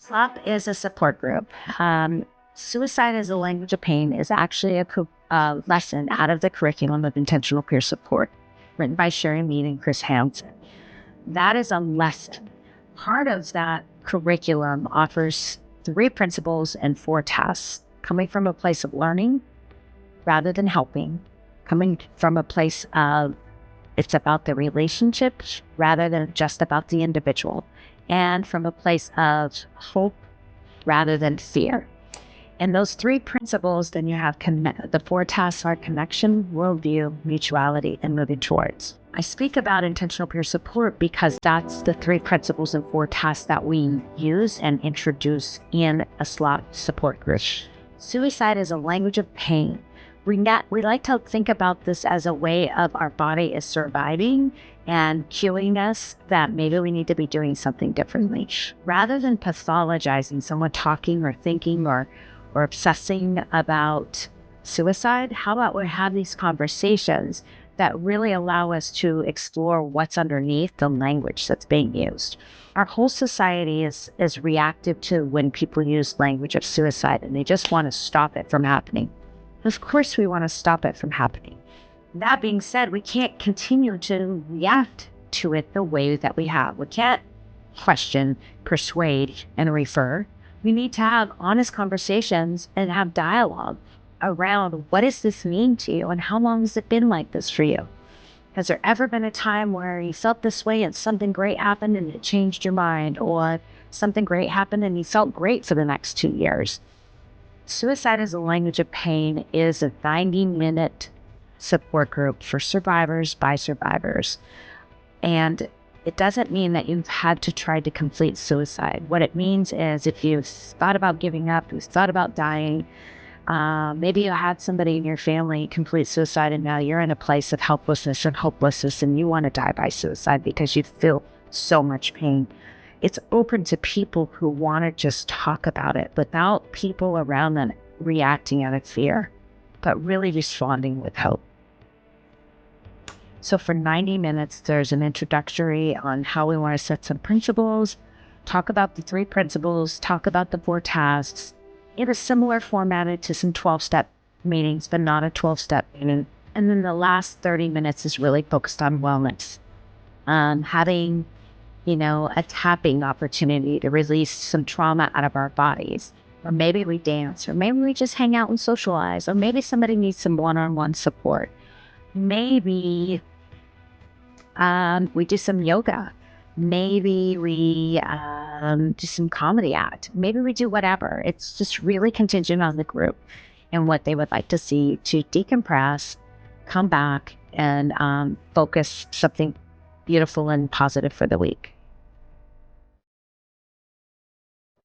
SLOP is a support group. Suicide as a Language of Pain is actually a lesson out of the curriculum of intentional peer support, written by Sherry Mead and Chris Hansen. That is a lesson. Part of that curriculum offers 3 principles and 4 tasks, coming from a place of learning rather than helping, coming from a place of it's about the relationship rather than just about the individual, and from a place of hope rather than fear. And those 3 principles, then you have the 4 tasks are connection, worldview, mutuality, and moving towards. I speak about intentional peer support because that's the 3 principles and 4 tasks that we use and introduce in a SLOP support group. Suicide is a language of pain. We like to think about this as a way of our body is surviving and cueing us that maybe we need to be doing something differently. Rather than pathologizing someone talking or thinking or obsessing about suicide, how about we have these conversations that really allow us to explore what's underneath the language that's being used. Our whole society is reactive to when people use language of suicide, and they just want to stop it from happening. Of course, we want to stop it from happening. That being said, we can't continue to react to it the way that we have. We can't question, persuade, and refer. We need to have honest conversations and have dialogue around what does this mean to you and how long has it been like this for you? Has there ever been a time where you felt this way and something great happened and it changed your mind, or something great happened and you felt great for the next 2 years? Suicide as a Language of Pain is a 90-minute support group for survivors by survivors. And it doesn't mean that you've had to try to complete suicide. What it means is if you've thought about giving up, you've thought about dying, maybe you had somebody in your family complete suicide and now you're in a place of helplessness and hopelessness and you want to die by suicide because you feel so much pain. It's open to people who want to just talk about it without people around them reacting out of fear, but really responding with hope. So for 90 minutes, there's an introductory on how we want to set some principles, talk about the 3 principles, talk about the 4 tasks, in a similar formatted to some 12-step meetings, but not a 12-step meeting. And then the last 30 minutes is really focused on wellness, having a tapping opportunity to release some trauma out of our bodies. Or maybe we dance, or maybe we just hang out and socialize, or maybe somebody needs some one-on-one support. Maybe we do some yoga. Maybe we do some comedy act. Maybe we do whatever. It's just really contingent on the group and what they would like to see to decompress, come back, and focus something beautiful and positive for the week.